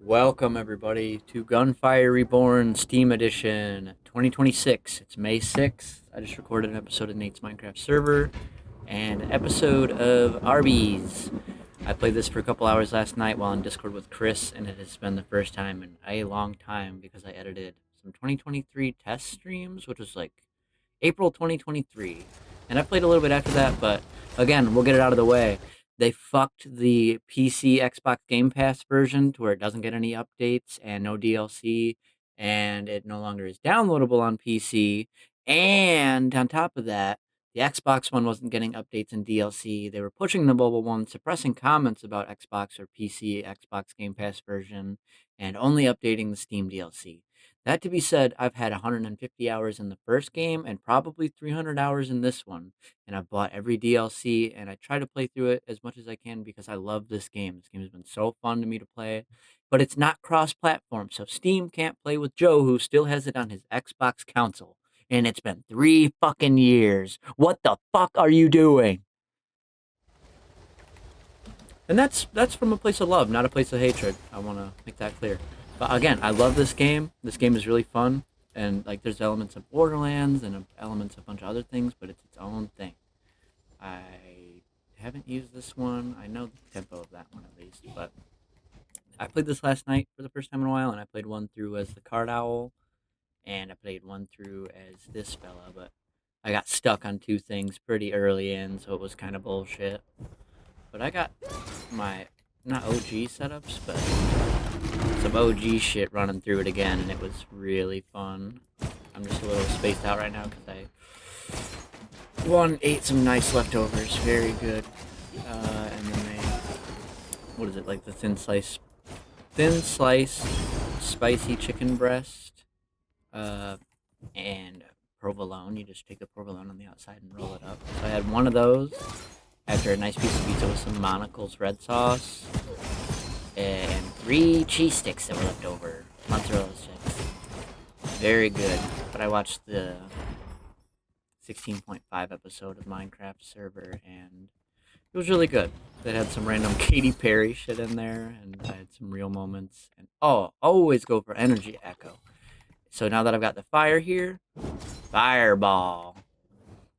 Welcome, everybody, to Gunfire Reborn Steam Edition 2026. It's May 6th. I just recorded an episode of Nate's Minecraft server and an episode of Arby's. I played this for a couple hours last night while on Discord with Chris, and it has been the first time in a long time because I edited some 2023 test streams, which was like April 2023. And I played a little bit after that, but again, we'll get it out of the way. They fucked the PC Xbox Game Pass version to where it doesn't get any updates and no DLC, and it no longer is downloadable on PC. And on top of that, the Xbox one wasn't getting updates and DLC. They were pushing the mobile one, suppressing comments about Xbox or PC Xbox Game Pass version, and only updating the Steam DLC. That to be said, I've had 150 hours in the first game and probably 300 hours in this one, and I've bought every DLC, and I try to play through it as much as I can because I love this game. This game has been so fun to me to play, but it's not cross-platform, so Steam can't play with Joe, who still has it on his Xbox console, and it's been 3 fucking years. What the fuck are you doing? And that's from a place of love, not a place of hatred. I want to make that clear. But again, I love this game. This game is really fun, and like there's elements of Borderlands and elements of a bunch of other things, but it's its own thing. I haven't used this one. I know the tempo of that one at least, but I played this last night for the first time in a while, and I played one through as the Card Owl, and I played one through as this fella, but I got stuck on two things pretty early in, so it was kind of bullshit. But I got my, not OG setups, but some OG shit running through it again, and it was really fun. I'm just a little spaced out right now because I ate some nice leftovers, very good. And then what is it, like the thin slice spicy chicken breast, and provolone. You just take the provolone on the outside and roll it up. So I had one of those after a nice piece of pizza with some Monocle's red sauce, and 3 cheese sticks that were left over, mozzarella sticks. Very good. But I watched the 16.5 episode of Minecraft server, and it was really good. It had some random Katy Perry shit in there, and I had some real moments. And always go for energy echo. So now that I've got the fire here, fireball.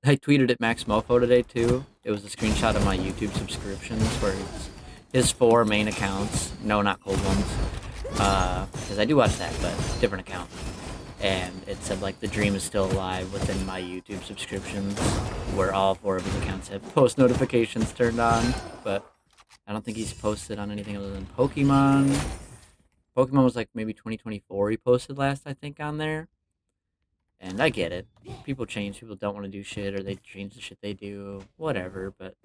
I tweeted at Max Mofo today too. It was a screenshot of my YouTube subscriptions where it's his 4 main accounts. No, not cold ones. Because I do watch that, but different account. And it said like the dream is still alive within my YouTube subscriptions, where all 4 of his accounts have post notifications turned on. But I don't think he's posted on anything other than Pokemon. Pokemon was like maybe 2024 he posted last, I think, on there. And I get it. People change. People don't want to do shit, or they change the shit they do. Whatever. But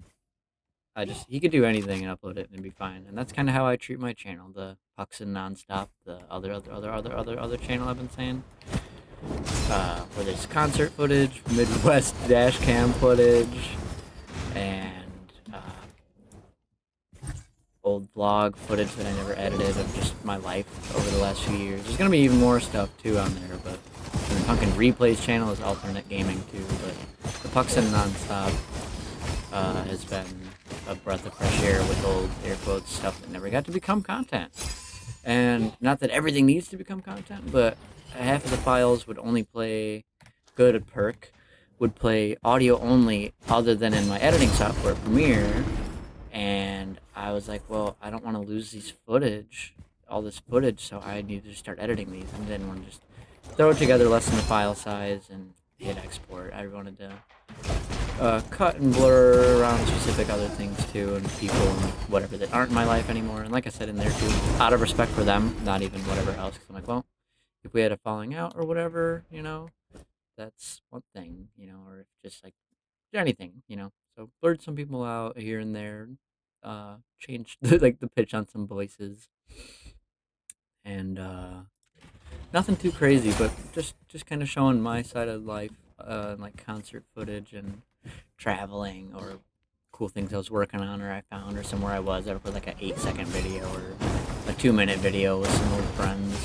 he could do anything and upload it and it'd be fine. And that's kind of how I treat my channel. The Punkinnonstop, the other channel I've been saying. Where there's concert footage, Midwest dash cam footage, and old vlog footage that I never edited of just my life over the last few years. There's gonna be even more stuff too on there, but the Punkin Replays channel is alternate gaming too. But the Punkinnonstop has been a breath of fresh air with old air quotes stuff that never got to become content. And not that everything needs to become content, but half of the files would only play good at perk, would play audio only other than in my editing software Premiere. And I was like, well, I don't want to lose all this footage, so I need to start editing these, and didn't want to just throw it together, lessen the file size, and hit export. I wanted to cut and blur around specific other things too, and people and whatever that aren't in my life anymore. And like I said in there too, out of respect for them, not even whatever else, because I'm like, well, if we had a falling out or whatever, that's one thing, or if just like anything, So blurred some people out here and there, changed the pitch on some voices, and nothing too crazy, but just kind of showing my side of life, like concert footage and traveling or cool things I was working on or I found or somewhere I was. I would put like an 8-second video or a 2-minute video with some old friends.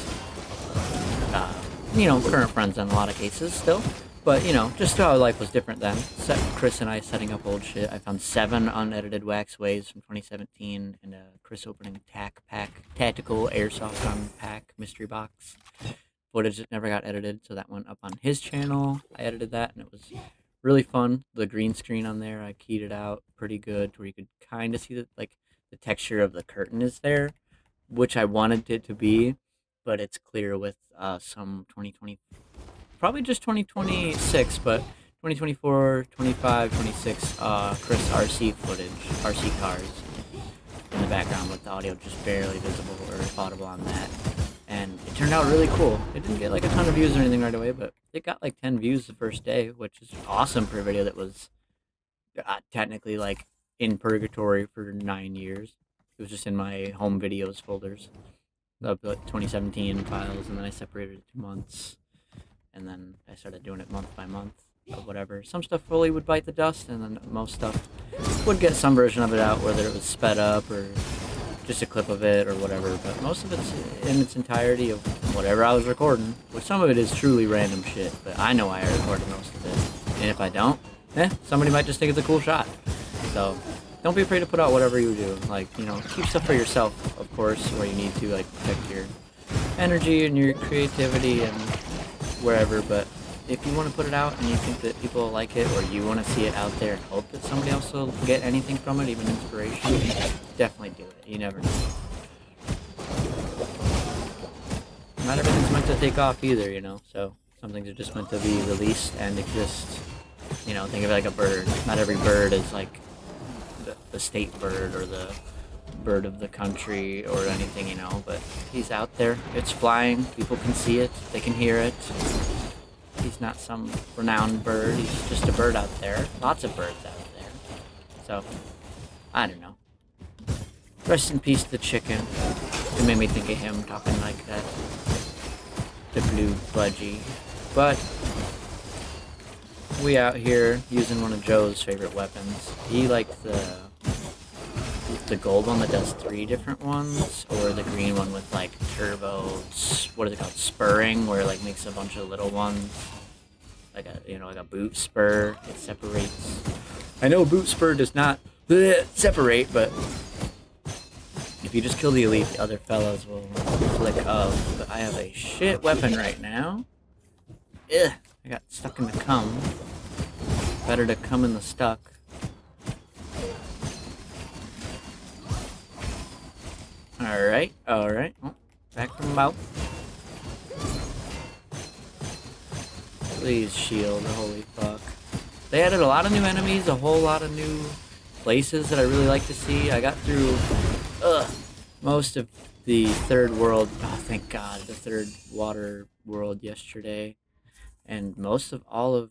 Current friends in a lot of cases still. But, just how life was different then. Chris and I setting up old shit. I found 7 unedited wax waves from 2017 and a Chris opening tack pack tactical airsoft on pack mystery box footage that never got edited, so that went up on his channel. I edited that, and it was really fun. The green screen on there, I keyed it out pretty good, where you could kind of see that like the texture of the curtain is there, which I wanted it to be, but it's clear with some 2020, probably just 2026, but 2024, 25, 26 Chris RC footage, RC cars in the background with the audio just barely visible or audible on that. And it turned out really cool. It didn't get like a ton of views or anything right away, but it got like 10 views the first day, which is awesome for a video that was technically like in purgatory for 9 years. It was just in my home videos folders of the 2017 files, and then I separated it to months, and then I started doing it month by month of whatever. Some stuff fully would bite the dust, and then most stuff would get some version of it out, whether it was sped up or just a clip of it or whatever, but most of it's in its entirety of whatever I was recording, which some of it is truly random shit, but I know I recorded most of it, and if I don't, somebody might just think it's a cool shot. So don't be afraid to put out whatever you do. Like, you know, keep stuff for yourself, of course, where you need to, like, protect your energy and your creativity and wherever, but if you want to put it out and you think that people will like it, or you want to see it out there and hope that somebody else will get anything from it, even inspiration, definitely do it. You never know. Not everything's meant to take off either, you know, so some things are just meant to be released and exist. You know, think of it like a bird. Not every bird is like the state bird or the bird of the country or anything, you know, but he's out there. It's flying. People can see it. They can hear it. He's not some renowned bird. He's just a bird out there. Lots of birds out there. So, I don't know. Rest in peace, the chicken. It made me think of him talking like that. The blue budgie. But we out here using one of Joe's favorite weapons. He liked the gold one that does 3 different ones, or the green one with like turbo, what is it called, spurring, where it like makes a bunch of little ones, like a, you know, like a boot spur. It separates. I know boot spur does not separate, but if you just kill the elite, the other fellas will flick up. But I have a shit weapon right now. Ugh, I got stuck in the cum. Better to come in the stuck. Alright, alright. Oh, back from mouth. Please shield, holy fuck. They added a lot of new enemies, a whole lot of new places that I really like to see. I got through most of the third world, oh thank god, the third water world yesterday. And most of all of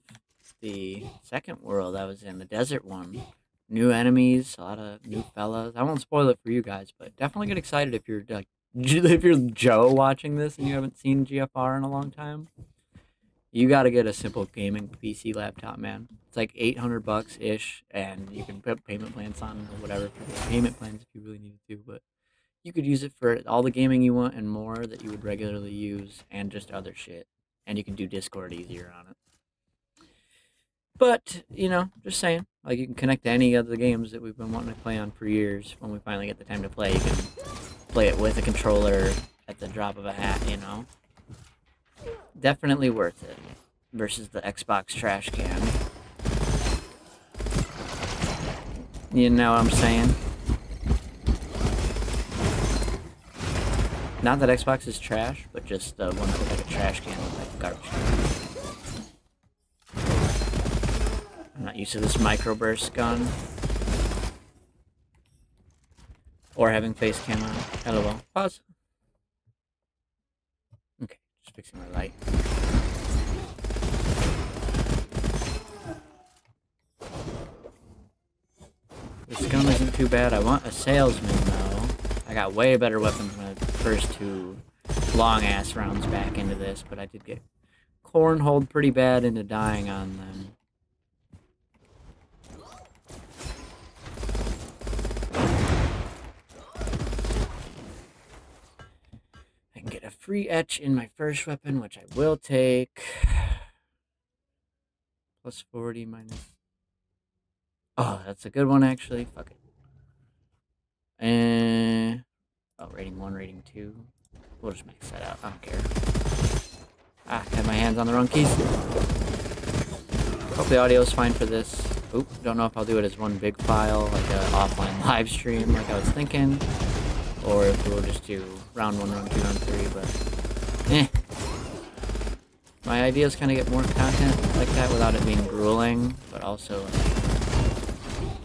the second world I was in, the desert one. New enemies, a lot of new fellas. I won't spoil it for you guys, but definitely get excited if you're like, if you're Joe watching this and you haven't seen GFR in a long time. You gotta get a simple gaming PC laptop, man. It's like $800 ish, and you can put payment plans on or whatever. Payment plans if you really need to, but you could use it for all the gaming you want and more that you would regularly use, and just other shit. And you can do Discord easier on it. But, you know, just saying, like, you can connect to any of the games that we've been wanting to play on for years. When we finally get the time to play, you can play it with a controller at the drop of a hat, you know? Definitely worth it. Versus the Xbox trash can. You know what I'm saying? Not that Xbox is trash, but just the one that looks like a trash can with like garbage can. I'm not used to this microburst gun. Or having face cam on. LOL. Pause. Okay, just fixing my light. This gun isn't too bad. I want a salesman though. I got way better weapons than the first 2 long-ass rounds back into this, but I did get cornholed pretty bad into dying on them. I can get a free etch in my first weapon, which I will take. Plus 40 minus... Oh, that's a good one, actually. Fuck it. And Oh, rating 1, rating 2. We'll just max that out. I don't care. Ah, had my hands on the wrong keys. Hope the audio is fine for this. Oop, don't know if I'll do it as one big file, like an offline live stream like I was thinking. Or if we'll just do round 1, round 2, round 3, but my ideas kind of get more content like that without it being grueling, but also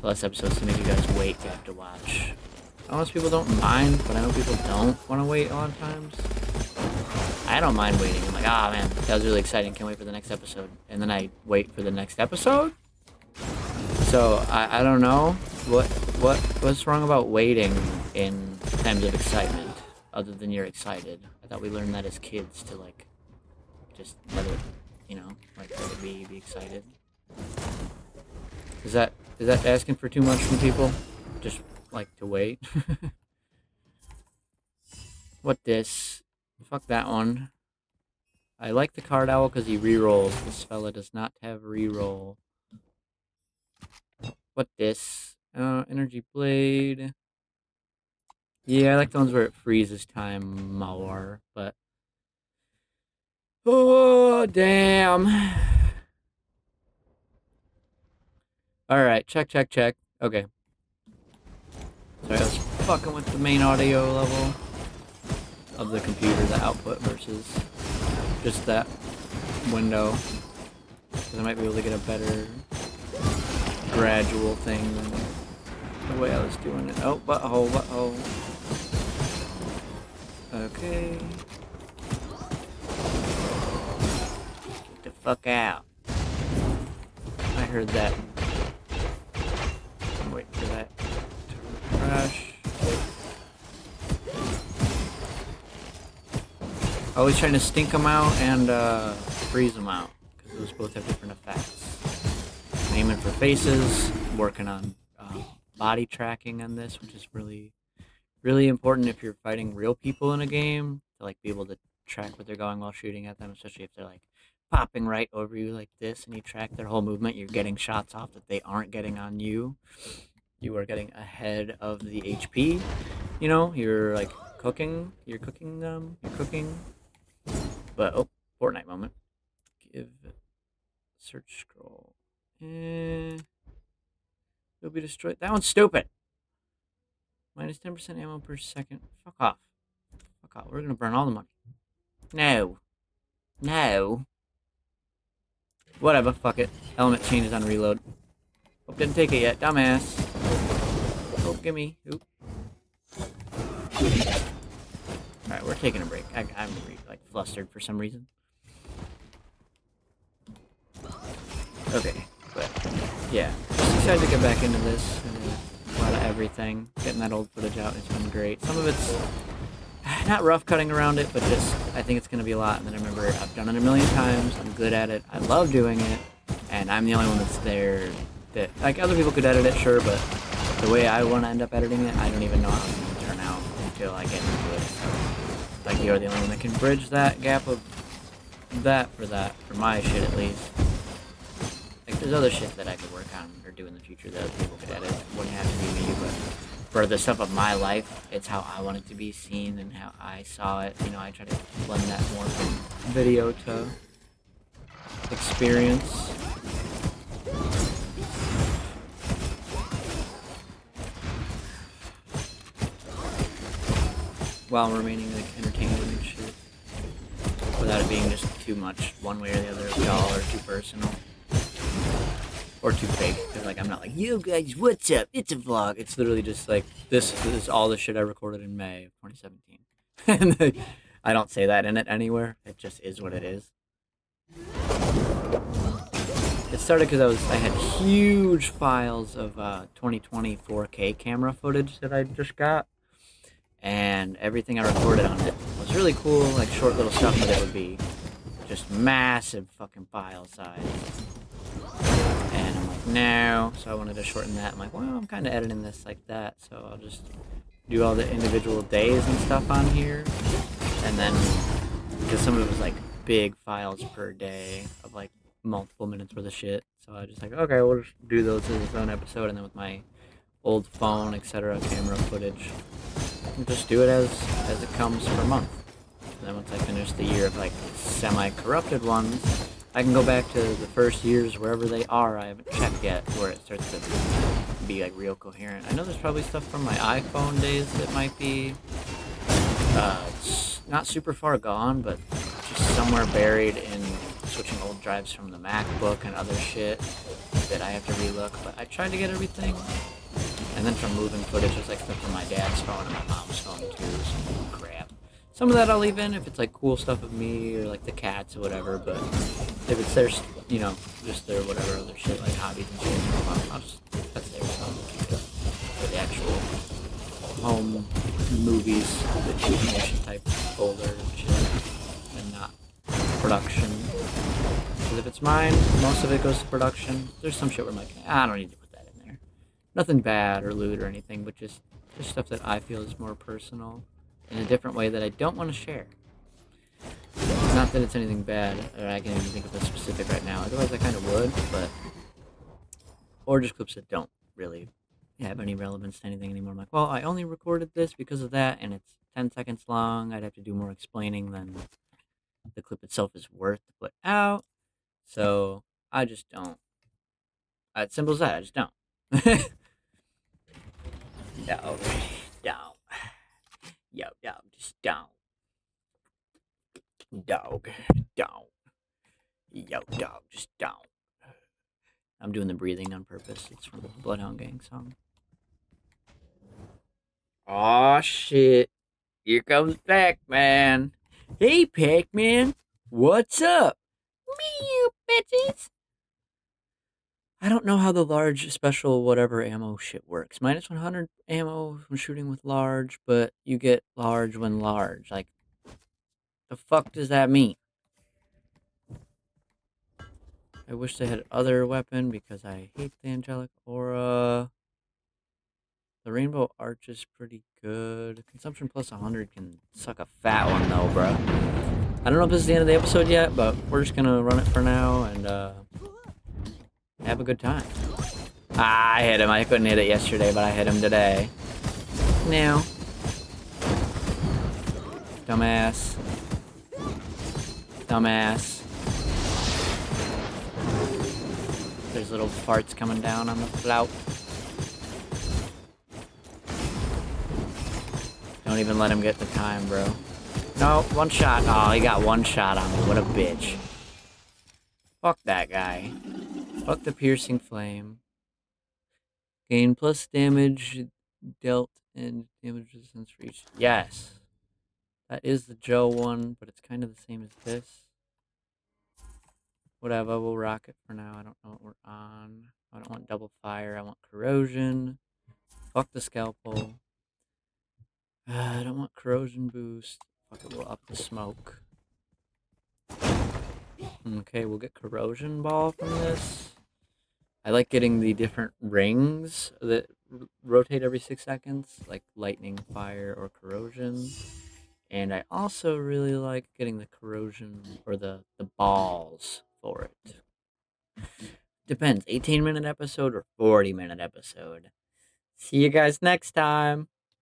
less episodes to make you guys wait to have to watch. Most people don't mind, but I know people don't want to wait a lot of times. I don't mind waiting. I'm like, ah, man, that was really exciting. Can't wait for the next episode. And then I wait for the next episode. So I don't know what's wrong about waiting in times of excitement, other than you're excited. I thought we learned that as kids to like just let it, like let it be excited. Is that asking for too much from people? Just like to wait. What this? Fuck that one. I like the card owl because he rerolls. This fella does not have reroll. What this? Energy blade. Yeah, I like the ones where it freezes time more, but oh damn. Alright, check. Okay. Sorry, I was fucking with the main audio level of the computer, the output versus just that window. Because I might be able to get a better gradual thing than the way I was doing it. Oh, butthole. Okay. Get the fuck out. I heard that. I'm waiting for that to crash. Always trying to stink them out and freeze them out, because those both have different effects. Aiming for faces, working on body tracking on this, which is really, really important if you're fighting real people in a game, to like be able to track what they're going while shooting at them, especially if they're like popping right over you like this and you track their whole movement. You're getting shots off that they aren't getting on you. You are getting ahead of the HP. You're like cooking. You're cooking them. You're cooking. But oh, Fortnite moment. Give search scroll. It'll be destroyed. That one's stupid. Minus 10% ammo per second. Fuck off. We're gonna burn all the money. No. Whatever. Fuck it. Element changes on reload. Oh, didn't take it yet. Dumbass. Oh, gimme. Oop. Alright, we're taking a break. I'm like flustered for some reason. Okay, but yeah, just excited to get back into this. A lot of everything. Getting that old footage out, it's been great. Some of it's not rough cutting around it, but just I think it's going to be a lot. And then I remember I've done it a million times. I'm good at it. I love doing it, and I'm the only one that's there. That like other people could edit it, sure, but the way I want to end up editing it, I don't even know how it's going to turn out until I get into it. So, like you're the only one that can bridge that gap of that for my shit at least. Like there's other shit that I could work on or do in the future that other people could edit. It wouldn't have to be me, but for the stuff of my life, it's how I want it to be seen and how I saw it. I try to blend that more from video to experience. While remaining like entertaining and shit. Without it being just too much one way or the other, dull or too personal. Or too fake. Because like I'm not like, yo guys, what's up? It's a vlog. It's literally just like this is all the shit I recorded in May of 2017. And I don't say that in it anywhere. It just is what it is. It started because I had huge files of 2020 4K camera footage that I just got. And everything I recorded on it was really cool, like short little stuff, but it would be just massive fucking file size. And I'm like, no. So I wanted to shorten that. I'm like, well, I'm kind of editing this like that, so I'll just do all the individual days and stuff on here. And then, because some of it was like big files per day of like multiple minutes worth of shit. So I was just like, okay, we'll just do those as its own episode, and then with my old phone, etc., camera footage. and just do it as it comes per month. And then once I finish the year of like semi-corrupted ones, I can go back to the first years wherever they are. I haven't checked yet where it starts to be like real coherent. I know there's probably stuff from my iPhone days that might be it's not super far gone, but just somewhere buried in switching old drives from the MacBook and other shit that I have to relook. But I tried to get everything. And then from moving footage, there's like stuff from my dad's phone and my mom's phone too. Some crap. Some of that I'll leave in if it's like cool stuff of me or like the cats or whatever. But if it's there's just their whatever other shit like hobbies and shit, I'll just that's their phone. For the actual home movies, the animation type folder and shit, and not production. Because if it's mine, most of it goes to production. There's some shit where I'm like, I don't need to put that in there. Nothing bad or lewd or anything, but just stuff that I feel is more personal in a different way that I don't want to share. It's not that it's anything bad, or I can't even think of a specific right now. Otherwise, I kind of would, but or just clips that don't really have any relevance to anything anymore. I'm like, well, I only recorded this because of that, and it's 10 seconds long. I'd have to do more explaining than the clip itself is worth to put out. So I just don't. It's simple as that. I just don't. No, don't. Yo, dog, just don't. Dog, don't. Yo, dog, just don't. I'm doing the breathing on purpose. It's from the Bloodhound Gang song. Aw, shit. Here comes Pac-Man. Hey, Pac-Man. What's up? Me, you bitches. I don't know how the large special whatever ammo shit works. Minus 100 ammo when shooting with large, but you get large when large. Like, the fuck does that mean? I wish they had other weapon because I hate the angelic aura. The rainbow arch is pretty good. Consumption plus 100 can suck a fat one though, bro. I don't know if this is the end of the episode yet, but we're just gonna run it for now and have a good time. Ah, I hit him. I couldn't hit it yesterday, but I hit him today. Now. Dumbass. Dumbass. There's little farts coming down on the flout. Don't even let him get the time, bro. No, one shot. Oh, he got one shot on me. What a bitch. Fuck that guy. Fuck the piercing flame. Gain plus damage dealt and damage resistance for each. Yes. That is the Joe one, but it's kind of the same as this. Whatever, we'll rock it for now. I don't know what we're on. I don't want double fire. I want corrosion. Fuck the scalpel. I don't want corrosion boost. Fuck it, we'll up the smoke. Okay, we'll get corrosion ball from this. I like getting the different rings that rotate every 6 seconds, like lightning, fire, or corrosion. And I also really like getting the corrosion or the balls for it. Depends, 18-minute episode or 40-minute episode. See you guys next time.